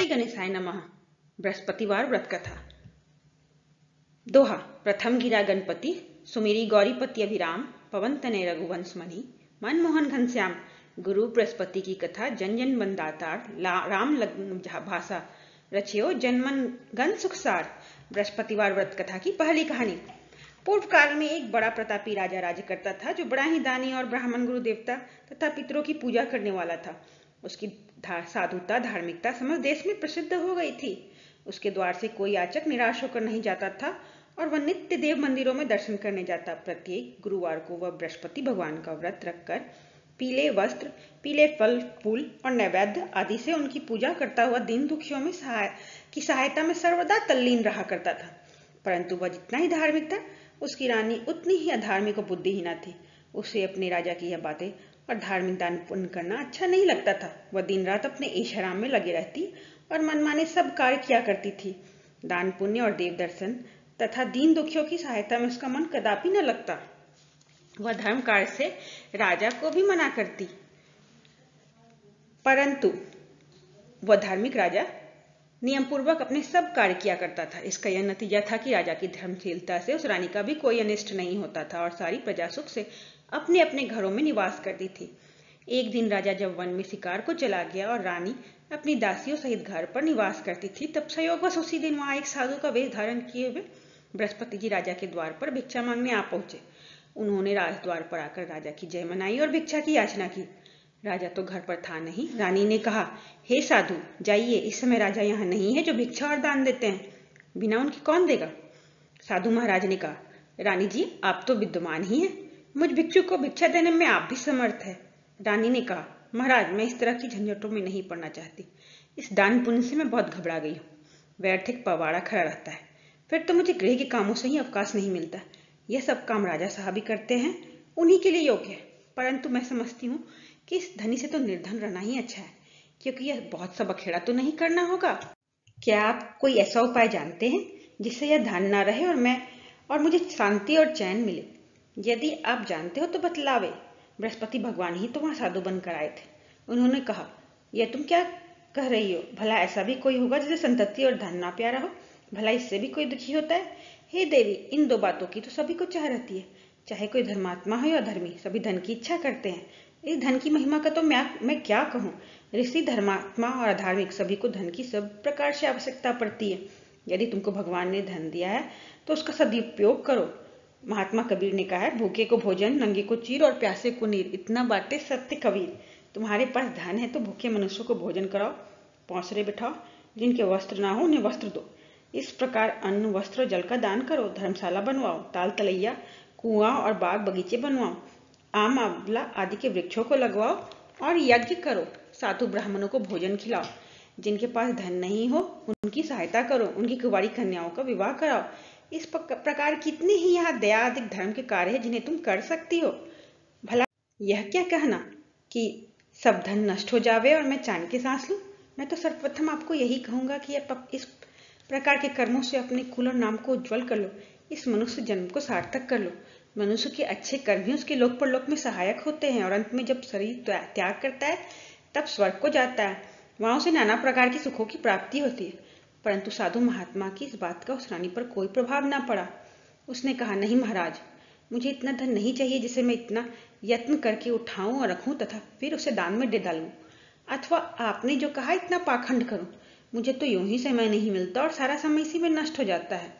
श्री गणेशाय नमः। बृहस्पतिवार व्रत कथा। दोहा। प्रथम गिरा गणपति सुमेरी गौरीपति अभिराम पवन तनय रघुवंश मणि मनमोहन घनश्याम। गुरु बृहस्पति की कथा जन जन बन दातार राम लग्न भाषा रचियो जनमन गण सुखसार। बृहस्पतिवार व्रत कथा की पहली कहानी। पूर्व काल में एक बड़ा प्रतापी राजा राज्य करता था, जो बड़ा ही दानी और ब्राह्मण गुरु देवता तथा पितरों की पूजा करने वाला था। उसकी साधुता धार्मिकता समस्त देश में प्रसिद्ध हो गई थी। उसके द्वार से कोई याचक निराश होकर नहीं जाता था और वह नित्य देव मंदिरों में दर्शन करने जाता। प्रत्येक गुरुवार को वह बृहस्पति भगवान का व्रत रखकर पीले वस्त्र, पीले फल फूल और नैवेद्य आदि से उनकी पूजा करता हुआ दीन दुखियों में सहायता में सर्वदा तल्लीन रहा करता था। परंतु वह जितना ही धार्मिक था, उसकी रानी उतनी ही अधार्मिक और बुद्धिहीना थी। उसे अपने राजा की यह बातें और धार्मिक दान पुण्य करना अच्छा नहीं लगता था। वह दिन रात अपने ऐश आराम में लगी रहती और मनमाने सब कार्य किया करती थी। दान पुण्य और देव दर्शन तथा दीन दुखियों की सहायता में उसका मन कदापि न लगता। वह धर्म कार्य से राजा को भी मना करती, परंतु वह धार्मिक राजा नियम पूर्वक अपने सब कार्य किया करता था। इसका यह नतीजा था कि राजा की धर्मशीलता से उस रानी का भी कोई अनिष्ट नहीं होता था और सारी प्रजा सुख से अपने अपने घरों में निवास करती थी। एक दिन राजा जब वन में शिकार को चला गया और रानी अपनी दासियों सहित घर पर निवास करती थी, तब संयोगवश उसी दिन वहां एक साधु का वेश धारण किए हुए बृहस्पति जी राजा के द्वार पर भिक्षा मांगने आ पहुंचे। उन्होंने राजद्वार पर आकर राजा की जय मनाई और भिक्षा की याचना की। राजा तो घर पर था नहीं। रानी ने कहा, हे साधु, जाइए, इस समय राजा यहाँ नहीं है जो भिक्षा और दान देते हैं। बिना उनके कौन देगा? साधु महाराज ने कहा, रानी जी, आप तो विद्वान ही हैं, मुझ भिक्षु को भिक्षा देने में आप भी समर्थ है। रानी ने कहा, महाराज, मैं इस तरह की झंझटों में नहीं पड़ना चाहती। इस दान पुण्य से मैं बहुत घबरा गई हूँ। व्यर्थ एक पवाड़ा खड़ा रहता है, फिर तो मुझे गृह के कामों से ही अवकाश नहीं मिलता। यह सब काम राजा साहब ही करते हैं, उन्हीं के लिए योग्य है। परंतु मैं समझती हूँ कि इस धनी से तो निर्धन रहना ही अच्छा है, क्योंकि यह बहुत सा बखेड़ा तो नहीं करना होगा। क्या आप कोई ऐसा उपाय जानते हैं जिससे यह धन ना रहे और मुझे शांति और चैन मिले? यदि आप जानते हो तो बतलावे। बृहस्पति भगवान ही तो वहां साधु बनकर आए थे। उन्होंने कहा, यह तुम क्या कह रही हो? भला ऐसा भी कोई होगा जिसे संतति और धन ना प्यारा हो? भला इससे भी कोई दुखी होता है? हे देवी, इन दो बातों की तो सभी को चाह रहती है। चाहे कोई धर्मात्मा हो या धर्मी, सभी धन की इच्छा करते हैं। इस धन की महिमा का तो मैं क्या कहूँ। ऋषि, धर्मात्मा और अधार्मिक सभी को धन की सब प्रकार से आवश्यकता पड़ती है। यदि तुमको भगवान ने धन दिया है तो उसका सदुपयोग करो। महात्मा कबीर ने कहा है, भूखे को भोजन, नंगे को चीर और प्यासे को नीर, इतना बाटे सत्य कबीर। तुम्हारे पास धन है तो भूखे मनुष्यों को भोजन कराओ, पौंसरे बिठाओ, जिनके वस्त्र ना हो उन्हें वस्त्र दो। इस प्रकार अन्न, वस्त्र और जल का दान करो। धर्मशाला बनवाओ, ताल तलैया, कुआं और बाग बगीचे बनवाओ, आम आंवला आदि के वृक्षों को लगवाओ और यज्ञ करो। साधु ब्राह्मणों को भोजन खिलाओ। जिनके पास धन नहीं हो उनकी सहायता करो, उनकी कुंवारी कन्याओं का विवाह कराओ। इस प्रकार कितने ही यहाँ दयाधिक धर्म के कार्य है जिन्हें तुम कर सकती हो। भला यह क्या कहना कि सब धन नष्ट हो जावे और मैं चैन की सांस लूं? मैं तो सर्वप्रथम आपको यही कहूंगा कि इस प्रकार के कर्मों से अपने कुल और नाम को उज्जवल कर लो, इस मनुष्य जन्म को सार्थक कर लो। मनुष्य के अच्छे कर्म ही उसके लोक परलोक में सहायक होते हैं और अंत में जब शरीर त्याग करता है तब स्वर्ग को जाता है। वहां उसे नाना प्रकार की सुखों की प्राप्ति होती है। परंतु साधु महात्मा की इस बात का उस रानी पर कोई प्रभाव ना पड़ा। उसने कहा, नहीं महाराज, मुझे इतना धन नहीं चाहिए जिसे मैं इतना यत्न करके उठाऊं और रखूं तथा फिर उसे दान में दे डालूं, अथवा आपने जो कहा इतना पाखंड करूं। मुझे तो यूं ही समय नहीं मिलता और सारा समय इसी में नष्ट हो जाता है।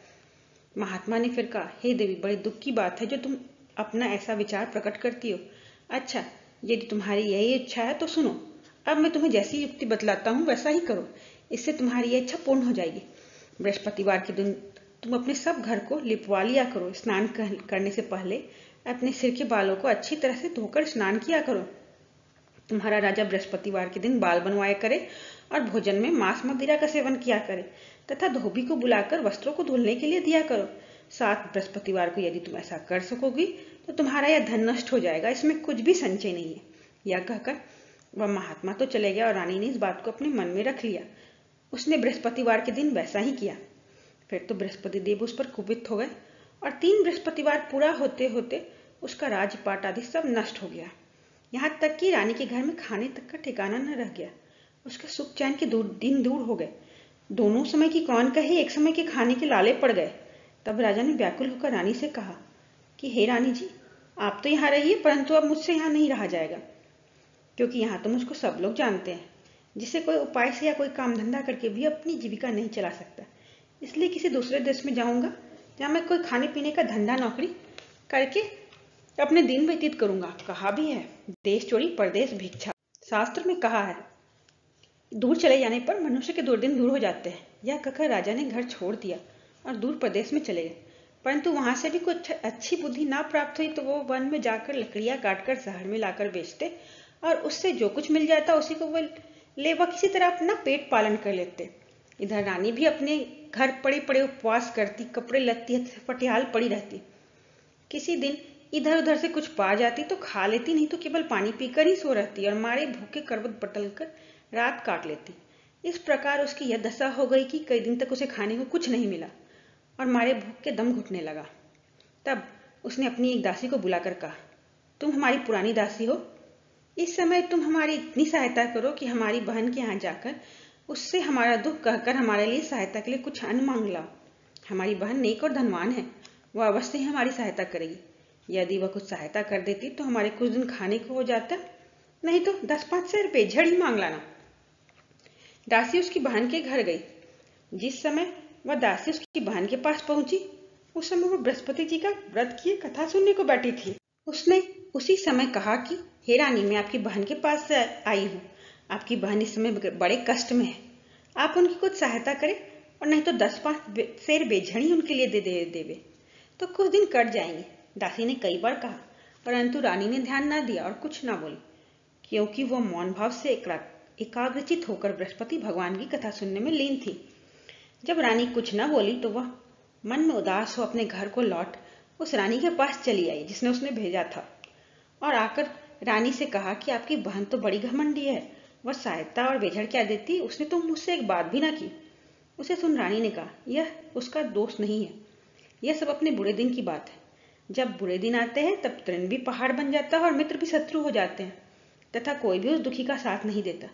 महात्मा ने फिर कहा, हे देवी, बड़ी दुख की बात है जो तुम अपना ऐसा विचार प्रकट करती हो। अच्छा, यदि तुम्हारी यही इच्छा है तो सुनो। अब मैं तुम्हें जैसी युक्ति बतलाता हूँ वैसा ही करो, इससे तुम्हारी यह इच्छा पूर्ण हो जाएगी। बृहस्पतिवार के दिन तुम अपने सब घर को लिपवा लिया करो। स्नान करने से पहले अपने सिर के बालों को अच्छी तरह से धोकर स्नान किया करो। तुम्हारा राजा बृहस्पतिवार के दिन बाल बनवाया करे और भोजन में मांस मदिरा का सेवन किया करे तथा धोबी को बुलाकर वस्त्रों को धुलने के लिए दिया करो। 7 बृहस्पतिवार को यदि तुम ऐसा कर सकोगी तो तुम्हारा यह धन नष्ट हो जाएगा, इसमें कुछ भी संचय नहीं है। यह कहकर वह महात्मा तो चले गया और रानी ने इस बात को अपने मन में रख लिया। उसने बृहस्पतिवार के दिन वैसा ही किया। फिर तो बृहस्पति देव उस पर कुपित हो गए और 3 बृहस्पतिवार पूरा होते होते उसका राजपाट आदि सब नष्ट हो गया। यहाँ तक कि रानी के घर में खाने तक का ठिकाना न रह गया। उसके सुख चैन के दिन दूर हो गए। दोनों समय की कौन कहे, एक समय के खाने के लाले पड़ गए। तब राजा ने व्याकुल होकर रानी से कहा कि हे रानी जी, आप तो यहाँ रहिए, परंतु अब मुझसे यहाँ नहीं रहा जाएगा, क्योंकि यहाँ तो मुझको सब लोग जानते हैं, जिसे कोई उपाय से या कोई काम धंधा करके भी अपनी जीविका नहीं चला सकता। इसलिए किसी दूसरे देश में जाऊंगा, जहाँ मैं कोई खाने पीने का धंधा नौकरी करके अपने दिन व्यतीत करूंगा। कहा भी है, देश चोरी परदेश भिक्षा। शास्त्र में कहा है, दूर चले जाने पर मनुष्य के दुर्दिन दूर हो जाते हैं। यह कहकर राजा ने घर छोड़ दिया और दूर प्रदेश में चले गए। परंतु वहां से भी कुछ अच्छी बुद्धि ना प्राप्त हुई तो वो वन में जाकर लकड़ियां काटकर शहर में लाकर बेचते और उससे जो कुछ मिल जाता उसी को वो ले वह किसी तरह अपना पेट पालन कर लेते। इधर रानी भी अपने घर पड़े पड़े उपवास करती, कपड़े लत्ती पटियाल पड़ी रहती। किसी दिन इधर उधर से कुछ पा जाती तो खा लेती, नहीं तो केवल पानी पीकर ही सो रहती और मारे भूखे करवट बटल कर रात काट लेती। इस प्रकार उसकी यह दशा हो गई कि कई दिन तक उसे खाने को कुछ नहीं मिला और मारे भूख के दम घुटने लगा। तब उसने अपनी एक दासी को बुलाकर कहा, तुम हमारी पुरानी दासी हो, इस समय तुम हमारी इतनी सहायता करो कि हमारी बहन के यहाँ जाकर उससे हमारा दुख कहकर हमारे लिए सहायता के लिए कुछ अन्न मांग लाओ। हमारी बहन नेक और धनवान है, वह अवश्य ही हमारी सहायता करेगी। यदि वह कुछ सहायता कर देती तो हमारे कुछ दिन खाने को हो जाता, नहीं तो 10-5 सौ रुपये झड़ ही मांग लाना। दासी उसकी बहन के घर गई। जिस समय वह दासी उसकी बहन के पास पहुंची, उस समय वह बृहस्पति जी का व्रत किए कथा सुनने को बैठी थी। उसने उसी समय कहा कि हे रानी, मैं आपकी बहन के पास से आई हूँ। आपकी बहन इस समय बड़े कष्ट में है, आप उनकी कुछ सहायता करें और नहीं तो 10-5 शेर बेझड़ी उनके लिए दे देवे तो कुछ दिन कट जाएंगे। दासी ने कई बार कहा, परंतु रानी ने ध्यान न दिया और कुछ न बोली, क्योंकि वह मौन भाव से एकाग्रचित होकर बृहस्पति भगवान की कथा सुनने में लीन थी। जब रानी कुछ न बोली तो वह मन में उदास हो अपने घर को लौट उस रानी के पास चली आई जिसने उसने भेजा था, और आकर रानी से कहा कि आपकी बहन तो बड़ी घमंडी है, वह सहायता और बेझड़ क्या देती, उसने तो मुझसे एक बात भी ना की। उसे सुन रानी ने कहा, यह उसका दोष नहीं है, यह सब अपने बुरे दिन की बात है। जब बुरे दिन आते हैं तब तृण भी पहाड़ बन जाता है और मित्र भी शत्रु हो जाते हैं, तथा कोई भी उस दुखी का साथ नहीं देता।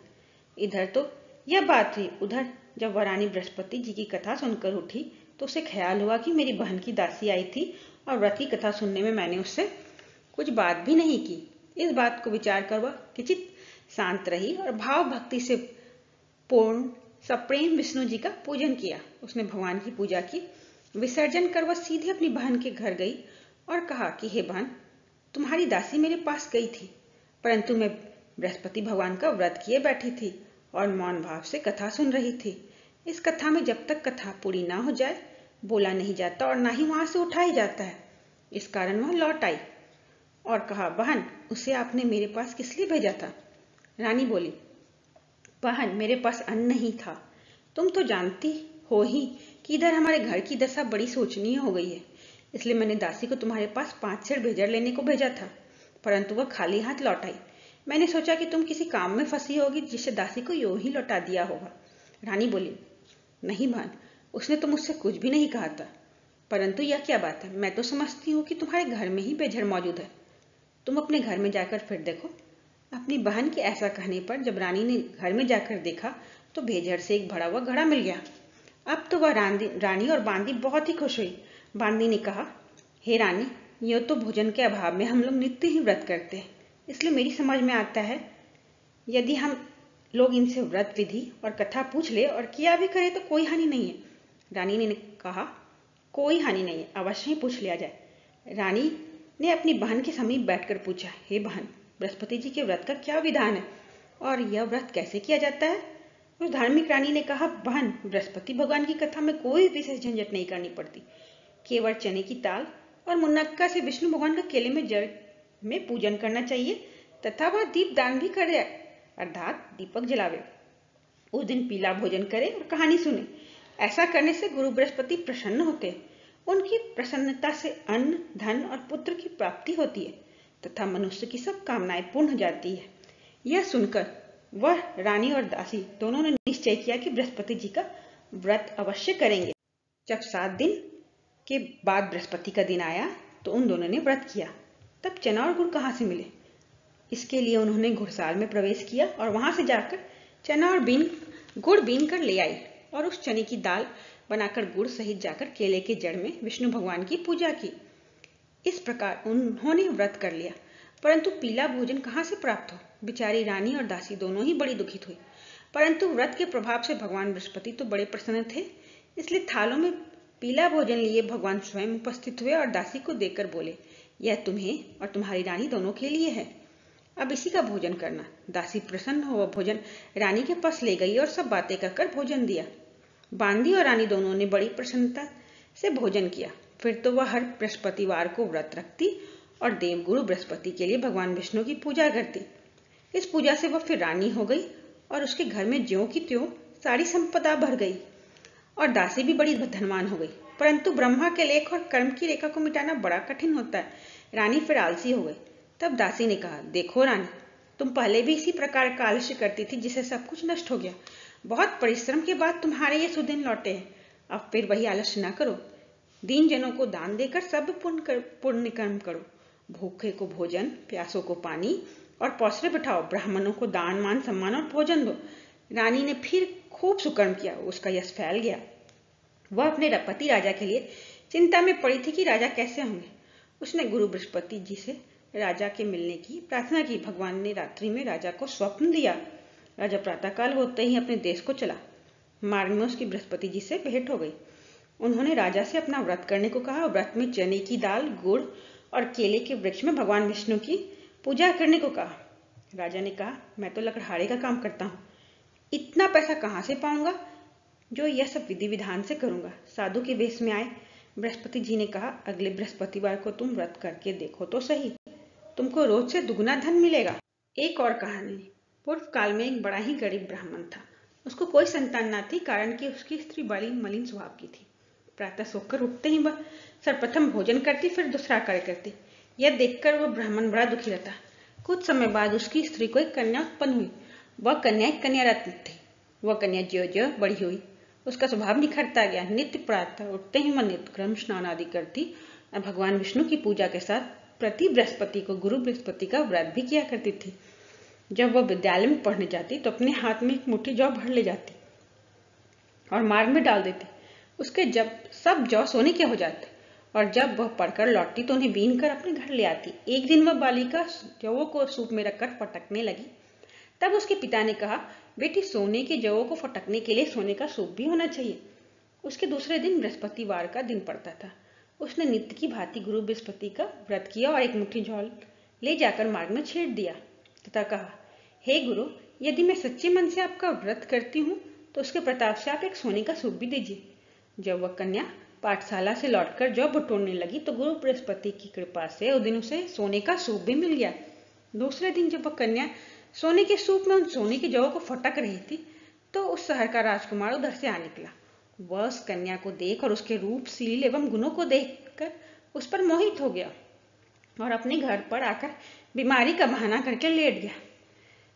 इधर तो यह बात हुई, उधर जब वह रानी बृहस्पति जी की कथा सुनकर उठी तो उसे ख्याल हुआ कि मेरी बहन की दासी आई थी और व्रत की कथा सुनने में मैंने उससे कुछ बात भी नहीं की। इस बात को विचार कर वह किंचित शांत रही और भाव भक्ति से पूर्ण सप्रेम विष्णु जी का पूजन किया। उसने भगवान की पूजा की। विसर्जन कर वह सीधे अपनी बहन के घर गई और कहा कि हे बहन, तुम्हारी दासी मेरे पास गई थी, परंतु मैं बृहस्पति भगवान का व्रत किए बैठी थी और मौन भाव से कथा सुन रही थी। इस कथा में जब तक कथा पूरी ना हो जाए बोला नहीं जाता और ना ही वहां से उठाया जाता है। इस कारण वह लौट आई और कहा, बहन, उसे आपने मेरे पास किस लिए भेजा था? रानी बोली, बहन, मेरे पास अन्न नहीं था। तुम तो जानती हो ही कि इधर हमारे घर की दशा बड़ी शोचनीय हो गई है, इसलिए मैंने दासी को तुम्हारे पास 5 सेर भेजड़ लेने को भेजा था, परंतु वह खाली हाथ लौट आई। मैंने सोचा कि तुम किसी काम में फंसी होगी जिससे दासी को यूं ही लौटा दिया होगा। रानी बोली, नहीं बहन, उसने तो मुझसे कुछ भी नहीं कहा था, परंतु यह क्या बात है, मैं तो समझती हूँ कि तुम्हारे घर में ही बेझड़ मौजूद है। तुम अपने घर में जाकर फिर देखो। अपनी बहन के ऐसा कहने पर जब रानी ने घर में जाकर देखा तो भेजड़ से एक भरा हुआ घड़ा मिल गया। अब तो वह रानी और बांदी बहुत ही खुश हुई। बांदी ने कहा, हे रानी, यह तो भोजन के अभाव में हम लोग नित्य ही व्रत करते हैं, इसलिए मेरी समझ में आता है यदि हम लोग इनसे व्रत विधि और कथा पूछ ले और किया भी करे तो कोई हानि नहीं है। रानी ने कहा, कोई हानि नहीं है, अवश्य ही पूछ लिया जाए। रानी ने अपनी बहन के समीप बैठकर पूछा, हे बहन, बृहस्पति जी के व्रत का क्या विधान है और यह व्रत कैसे किया जाता है? उस धार्मिक रानी ने कहा, बहन, बृहस्पति भगवान की कथा में कोई विशेष झंझट नहीं करनी पड़ती, केवल चने की दाल और मुनक्का से विष्णु भगवान का केले में जड़ में पूजन करना चाहिए तथा वह दीप दान भी करे, अर्थात दीपक जलावे। उस दिन पीला भोजन करे और कहानी सुने। ऐसा करने से गुरु बृहस्पति प्रसन्न होते हैं। उनकी प्रसन्नता से अन्न, धन और पुत्र की प्राप्ति होती है तथा मनुष्य की सब कामनाएं पूर्ण हो जाती है। यह सुनकर वह रानी और दासी दोनों ने निश्चय किया कि बृहस्पति जी का व्रत अवश्य करेंगे। जब 7 दिन के बाद बृहस्पति का दिन आया तो उन दोनों ने व्रत किया। तब चना और गुड़ कहाँ से मिले? इसके लिए उन्होंने घुड़साल में प्रवेश किया और वहां से जाकर चना और गुड़ बीन कर ले आई और उस चने की दाल बनाकर गुड़ सहित जाकर केले के जड़ में विष्णु भगवान की पूजा की। इस प्रकार उन्होंने व्रत कर लिया, परंतु पीला भोजन कहाँ से प्राप्त हो। बिचारी रानी और दासी दोनों ही बड़ी दुखित हुई, परंतु व्रत के प्रभाव से भगवान बृहस्पति तो बड़े प्रसन्न थे, इसलिए थालों में पीला भोजन लिए भगवान स्वयं उपस्थित हुए और दासी को देकर बोले, यह तुम्हें और तुम्हारी रानी दोनों के लिए है, अब इसी का भोजन करना। दासी प्रसन्न हो वह भोजन रानी के पास ले गई और सब बातें कहकर भोजन दिया। बांदी और रानी दोनों ने बड़ी प्रसन्नता से भोजन किया। फिर तो वह हर बृहस्पतिवार को व्रत रखती और देवगुरु बृहस्पति के लिए भगवान विष्णु की पूजा करती। इस पूजा से वह फिर रानी हो गई और उसके घर में ज्यों की त्यों सारी संपदा भर गई और दासी भी बड़ी धनवान हो गई। परंतु ब्रह्मा के लेख और कर्म की रेखा को मिटाना बड़ा कठिन होता है। रानी फिर आलसी हो गई। तब दासी ने कहा, देखो रानी, तुम पहले भी इसी प्रकार का आलस्य करती थी जिससे सब कुछ नष्ट हो गया। बहुत परिश्रम के बाद तुम्हारे ये सुदिन लौटे हैं, अब फिर वही आलस्य न करो। दीन जनों को दान देकर सब पुण्य कर्म करो। भूखे को भोजन, प्यासों को पानी और पौसरे बिठाओ। ब्राह्मणों को दान मान सम्मान और भोजन दो। रानी ने फिर खूब सुकर्म किया, उसका यश फैल गया। वह अपने पति राजा के लिए चिंता में पड़ी थी कि राजा कैसे होंगे। उसने गुरु बृहस्पति जी से राजा के मिलने की प्रार्थना की। भगवान ने रात्रि में राजा को स्वप्न दिया। राजा प्रातःकाल होते ही अपने देश को चला। मार्ग में उसकी बृहस्पति जी से भेंट हो गई। उन्होंने राजा से अपना व्रत करने को कहा। व्रत में चने की दाल, गुड़ और केले के वृक्ष में भगवान विष्णु की पूजा करने को कहा। राजा ने कहा, मैं तो लकड़हारे का काम करता हूँ, इतना पैसा कहाँ से पाऊंगा जो यह सब विधि विधान से करूंगा। साधु के वेश में आए। बृहस्पति जी ने कहा, अगले बृहस्पतिवार को तुम व्रत करके देखो तो सही, तुमको रोज से दुगना धन मिलेगा। एक और कहानी। पूर्व काल में एक बड़ा ही गरीब ब्राह्मण था। उसको कोई संतान न थी, कारण कि उसकी स्त्री बड़ी मलिन स्वभाव की थी। प्रातः सोकर उठते ही वह सर्वप्रथम भोजन करती, फिर दूसरा कार्य करती। यह देखकर वह ब्राह्मण बड़ा दुखी रहता। कुछ समय बाद उसकी स्त्री को एक कन्या उत्पन्न हुई। वह कन्या एक कन्या रत्न थी। वह कन्या ज्यों ज्यों बड़ी हुई, उसका स्वभाव निखरता गया। नित्य प्रातः उठते ही वह नित्यक्रम स्नान आदि करती और भगवान विष्णु की पूजा के साथ प्रति बृहस्पति को गुरु बृहस्पति का व्रत भी किया करती थी। जब वह विद्यालय में पढ़ने जाती तो अपने हाथ में एक मुट्ठी जौ भर ले जाती और मार्ग में डाल देती। उसके जब सब जौ सोने के हो जाते और जब वह पढ़कर लौटती तो उन्हें बीन कर अपने घर ले आती। एक दिन वह बालिका जौओं को सूप में रखकर फटकने लगी। तब उसके पिता ने कहा, बेटी, सोने के जौओं को फटकने के लिए सोने का सूप भी होना चाहिए। उसके दूसरे दिन बृहस्पतिवार का दिन पड़ता था। उसने नित्य की भांति गुरु बृहस्पति का व्रत किया और एक मुट्ठी जौ ले जाकर मार्ग में छेड़ दिया तथा कहा, हे गुरु, यदि मैं सच्चे मन से आपका व्रत करती हूँ तो उसके प्रताप से आप एक सोने का सूप भी दीजिए। जब वह कन्या पाठशाला से लौटकर जौ बटोरने लगी तो गुरु बृहस्पति की कृपा से उस दिन उसे सोने का सूप भी मिल गया। दूसरे दिन जब वह कन्या सोने के सूप में उन सोने के जौ को फटक रही थी तो उस शहर का राजकुमार उधर से आ निकला। वह उस कन्या को देख और उसके रूप, शील एवं गुणों को देखकर उस पर मोहित हो गया और अपने घर पर आकर बीमारी का बहाना करके लेट गया।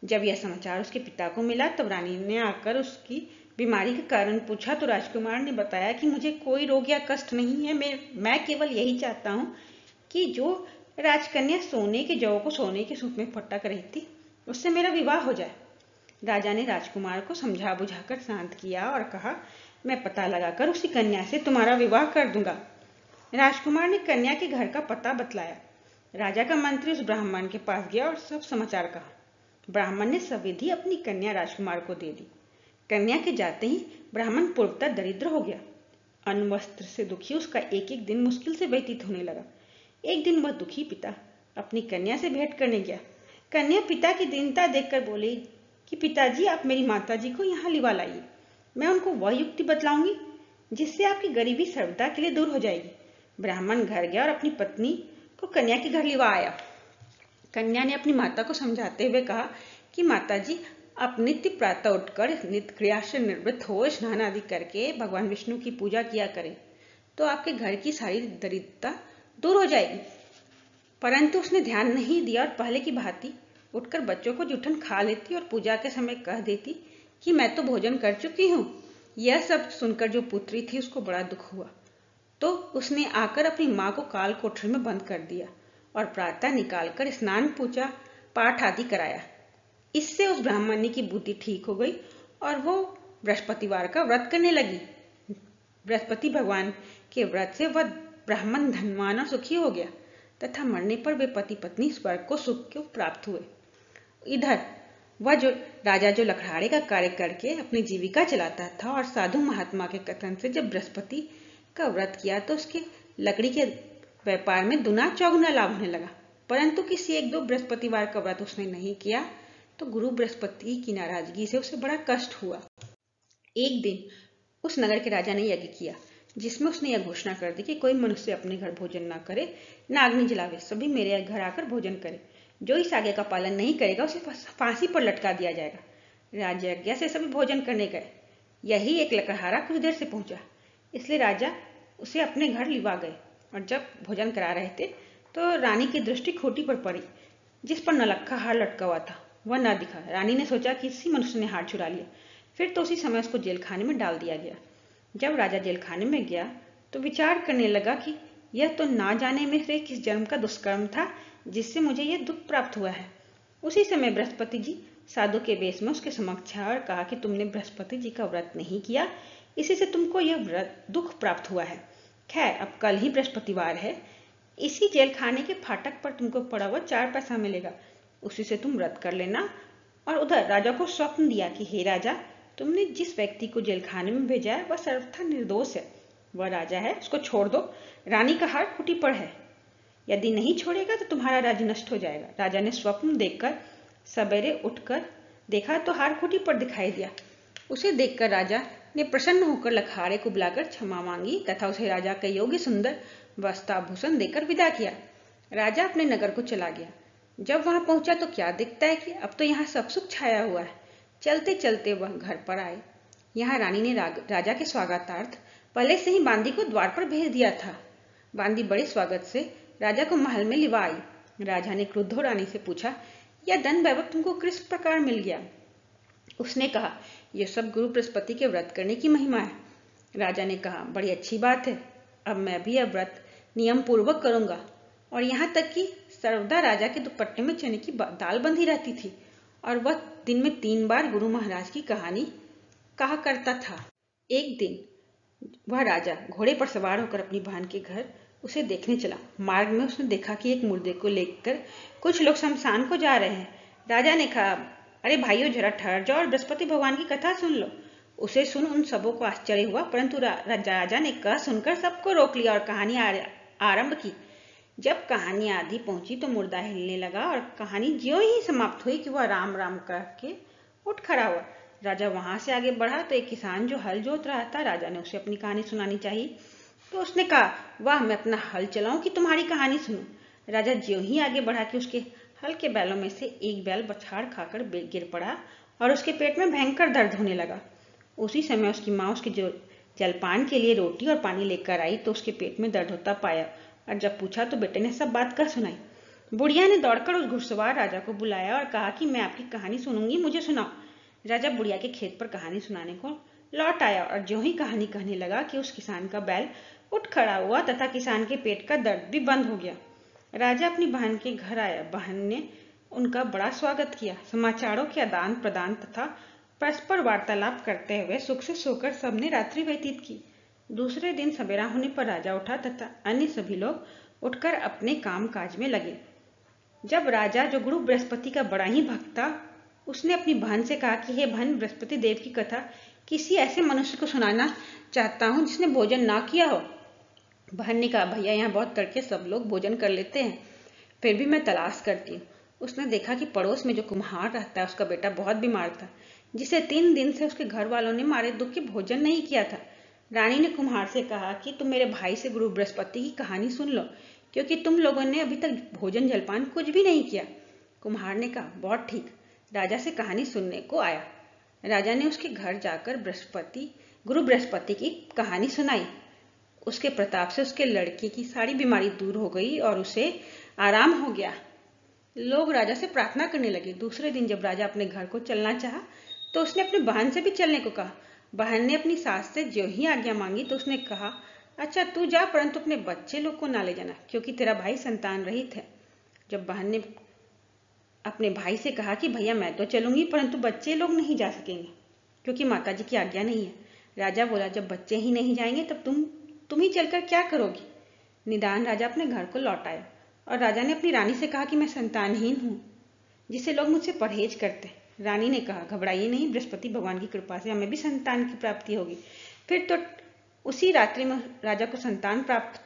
जब यह समाचार उसके पिता को मिला तब रानी ने आकर उसकी बीमारी का कारण पूछा तो राजकुमार ने बताया कि मुझे कोई रोग या कष्ट नहीं है, मैं केवल यही चाहता हूँ कि जो राजकन्या सोने के जौ को सोने के सूप में फटक रही थी उससे मेरा विवाह हो जाए। राजा ने राजकुमार को समझा बुझाकर शांत किया और कहा, मैं पता लगाकर उसी कन्या से तुम्हारा विवाह कर दूंगा। राजकुमार ने कन्या के घर का पता बतलाया। राजा का मंत्री उस ब्राह्मण के पास गया और सब समाचार कहा। ब्राह्मण ने सविधि अपनी कन्या राजकुमार को दे दी। कन्या के जाते ही ब्राह्मण पूर्वतः दरिद्र हो गया। अन्न वस्त्र से दुखी उसका एक एक दिन मुश्किल से व्यतीत होने लगा। एक दिन वह दुखी पिता अपनी कन्या से भेंट करने गया। कन्या पिता की दीनता देखकर बोली कि पिताजी, आप मेरी माताजी को यहाँ लिवा लाइए। मैं उनको वह युक्ति बतलाऊंगी जिससे आपकी गरीबी सर्वदा के लिए दूर हो जाएगी। ब्राह्मण घर गया और अपनी पत्नी को कन्या के घर लिवा आया। कन्या ने अपनी माता को समझाते हुए कहा कि माताजी, आप नित्य प्रातः उठकर नित्य क्रिया से निवृत्त हो स्नान आदि करके भगवान विष्णु की पूजा किया करें तो आपके घर की सारी दरिद्रता दूर हो जाएगी। परंतु उसने ध्यान नहीं दिया और पहले की भांति उठकर बच्चों को जूठन खा लेती और पूजा के समय कह देती कि मैं तो भोजन कर चुकी हूँ। यह सब सुनकर जो पुत्री थी उसको बड़ा दुख हुआ तो उसने आकर अपनी माँ को काल कोठरी में बंद कर दिया और प्रातः निकालकर स्नान, पूजा, पाठ आदि कराया। इससे उस ब्राह्मणी की बुद्धि ठीक हो गई और वो बृहस्पतिवार का व्रत करने लगी। बृहस्पति भगवान के व्रत से वह ब्राह्मण धनवान और सुखी हो गया तथा मरने पर वे पति पत्नी स्वर्ग को सुख को प्राप्त हुए। इधर वह जो राजा जो लकड़हारे का कार्य करके अपनी जीविका चलाता था और साधु महात्मा के कथन से जब बृहस्पति का व्रत किया तो उसके लकड़ी के व्यापार में दुना चौगुना लाभ होने लगा। परंतु किसी एक दो बृहस्पतिवार का व्रत उसने नहीं किया तो गुरु बृहस्पति की नाराजगी से उसे बड़ा कष्ट हुआ। एक दिन उस नगर के राजा ने यज्ञ किया जिसमें उसने यह घोषणा कर दी कि कोई मनुष्य अपने घर भोजन ना करे, ना अग्नि जलावे, सभी मेरे घर आकर भोजन करे। जो इस आज्ञा का पालन नहीं करेगा उसे फांसी पर लटका दिया जाएगा। राजयज्ञ से सभी भोजन करने गए। यही एक लकड़हारा कुछ देर से पहुंचा, इसलिए राजा उसे अपने घर लिवा गए और जब भोजन करा रहे थे तो रानी की दृष्टि खूंटी पर पड़ी जिस पर नौलखा हार लटका हुआ था। वह न दिखा। रानी ने सोचा कि इसी मनुष्य ने हार चुरा लिया। फिर तो उसी समय उसको जेल खाने में डाल दिया गया। जब राजा जेल खाने में गया तो विचार करने लगा कि यह तो ना जाने में से किस जन्म का दुष्कर्म था जिससे मुझे यह दुख प्राप्त हुआ है। उसी समय बृहस्पति जी साधु के वेश में उसके समक्ष आए और कहा कि तुमने बृहस्पति जी का व्रत नहीं किया, इसी से तुमको यह व्रत दुख प्राप्त हुआ है। खैर, अब कल ही बृहस्पतिवार है, इसी जेल खाने के फाटक पर तुमको पड़ा हुआ 4 पैसा मिलेगा, उसी से तुम व्रत कर लेना। और उधर राजा को स्वप्न दिया कि हे राजा, तुमने जिस व्यक्ति को जेल खाने में भेजा है वह सर्वथा निर्दोष है, वह राजा है, उसको छोड़ दो। रानी का हार खूंटी पर है, यदि नहीं छोड़ेगा तो तुम्हारा राज्य नष्ट हो जाएगा। राजा ने स्वप्न देखकर सवेरे उठकर देखा तो हार खूंटी पर दिखाई दिया। उसे देखकर राजा ने प्रसन्न होकर लकड़हारे को बुलाकर क्षमा मांगी तथा उसे राजा के योग्य सुंदर वस्त्राभूषण देकर विदा किया। राजा अपने नगर को चला गया। जब वहां पहुंचा तो क्या दिखता है कि अब तो यहाँ सब सुख छाया हुआ है। चलते चलते वह घर पर आए। यहाँ रानी ने राजा के स्वागतार्थ पहले से ही बांदी को द्वार पर भेज दिया था। बांदी बड़े स्वागत से राजा को महल में लिवा आई। राजा ने क्रुद्ध रानी से पूछा, यह धन वैभव तुमको किस प्रकार मिल गया? उसने कहा, यह सब गुरु बृहस्पति के व्रत करने की महिमा है। राजा ने कहा, बड़ी अच्छी बात है, अब मैं भी यह व्रत नियम पूर्वक करूंगा। और यहाँ तक कि सर्वदा राजा के दुपट्टे में चने की दाल बंधी रहती थी और वह दिन में 3 बार गुरु महाराज की कहानी कहा करता था। एक दिन वह राजा घोड़े पर सवार होकर अपनी बहन के घर उसे देखने चला। मार्ग में उसने देखा कि एक मुर्दे को लेकर कुछ लोग शमशान को जा रहे हैं। राजा ने कहा, अरे भाइयों, जरा ठहर जाओ और बृहस्पति भगवान की कथा सुन लो। उसे सुन उन सबों को आश्चर्य हुआ, परंतु राजा ने कह सुनकर सबको रोक लिया और कहानी आरंभ की। जब कहानी आधी पहुंची तो मुर्दा हिलने लगा और कहानी ज्यों ही समाप्त हुई कि वह राम राम कह के उठ खड़ा हुआ। राजा वहां से आगे बढ़ा तो एक किसान जो हल जोत रहा था, राजा ने उसे अपनी कहानी सुनानी चाहिए तो उसने कहा, वाह, मैं अपना हल चलाऊं कि तुम्हारी कहानी सुनूं। राजा ज्यों ही आगे बढ़ा कि उसके हल के बैलों में से एक बैल बछाड़ खाकर गिर पड़ा और उसके पेट में भयंकर दर्द होने लगा। उसी समय उसकी माँ उसके जलपान के लिए रोटी और पानी लेकर आई तो उसके पेट में दर्द होता पाया और जब पूछा तो बेटे ने सब बात कह सुनाई। बुढ़िया ने दौड़कर उस घुड़सवार राजा को बुलाया और कहा कि मैं आपकी कहानी सुनूंगी, मुझे सुनाओ। राजा बुढ़िया के खेत पर कहानी सुनाने को लौट आया और जो ही कहानी कहने लगा कि उस किसान का बैल उठ खड़ा हुआ तथा किसान के पेट का दर्द भी बंद हो गया। राजा अपनी बहन के घर आया। बहन ने उनका बड़ा स्वागत किया। समाचारों के आदान प्रदान तथा परस्पर वार्तालाप करते हुए सुख से सोकर सबने रात्रि व्यतीत की। दूसरे दिन सवेरा होने पर राजा उठा तथा अन्य सभी लोग उठकर अपने काम काज में लगे। जब राजा, जो गुरु बृहस्पति का बड़ा ही भक्त था, उसने अपनी बहन से कहा कि हे बहन, बृहस्पति देव की कथा किसी ऐसे मनुष्य को सुनाना चाहता हूं जिसने भोजन ना किया हो। बहन ने कहा, भैया, यहाँ बहुत तड़के सब लोग भोजन कर लेते हैं, फिर भी मैं तलाश करती हूँ। उसने देखा कि पड़ोस में जो कुम्हार रहता है उसका बेटा बहुत बीमार था, जिसे 3 दिन से उसके घर वालों ने मारे दुख के भोजन नहीं किया था। रानी ने कुम्हार से कहा कि तुम मेरे भाई से गुरु बृहस्पति की कहानी सुन लो, क्योंकि तुम लोगों ने अभी तक भोजन जलपान कुछ भी नहीं किया। कुम्हार ने कहा, बहुत ठीक। राजा से कहानी सुनने को आया। राजा ने उसके घर जाकर गुरु बृहस्पति की कहानी सुनाई। उसके प्रताप से उसके लड़के की सारी बीमारी दूर हो गई और उसे आराम हो गया। लोग राजा से प्रार्थना करने लगे। दूसरे दिन जब राजा अपने घर को चलना चाहा तो उसने अपनी बहन से भी चलने को कहा। बहन ने अपनी सास से जो ही आज्ञा मांगी तो उसने कहा, अच्छा तू जा, परंतु अपने बच्चे लोग को ना ले जाना, क्योंकि तेरा भाई संतान रहित है। जब बहन ने अपने भाई से कहा कि भैया मैं तो चलूंगी, परंतु बच्चे लोग नहीं जा सकेंगे क्योंकि माता जी की आज्ञा नहीं है। राजा बोला, जब बच्चे ही नहीं जाएंगे तब तुम ही चलकर क्या करोगी। निदान राजा अपने घर को लौट आया और राजा ने अपनी रानी से कहा कि मैं संतानहीन हूँ, जिसे लोग मुझसे परहेज करते हैं। रानी ने कहा, घबराइए नहीं, बृहस्पति भगवान की कृपा से हमें भी संतान की प्राप्ति होगी। फिर तो उसी रात्रि में राजा को संतान प्राप्त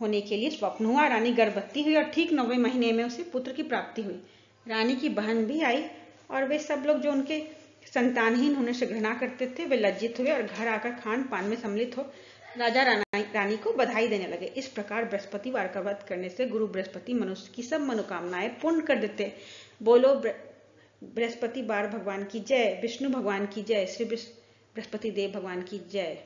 होने के लिए स्वप्न हुआ। रानी गर्भवती हुई और ठीक 9वें महीने में उसे पुत्र की प्राप्ति हुई। रानी की बहन भी आई और वे सब लोग जो उनके संतानहीन होने से घृणा करते थे वे लज्जित हुए और घर आकर खान पान में सम्मिलित हो राजा रानी को बधाई देने लगे। इस प्रकार बृहस्पतिवार का व्रत करने से गुरु बृहस्पति मनुष्य की सब मनोकामनाएं पूर्ण कर देते। बोलो बृहस्पति बार भगवान की जय, विष्णु भगवान की जय, श्री बृहस्पति देव भगवान की जय।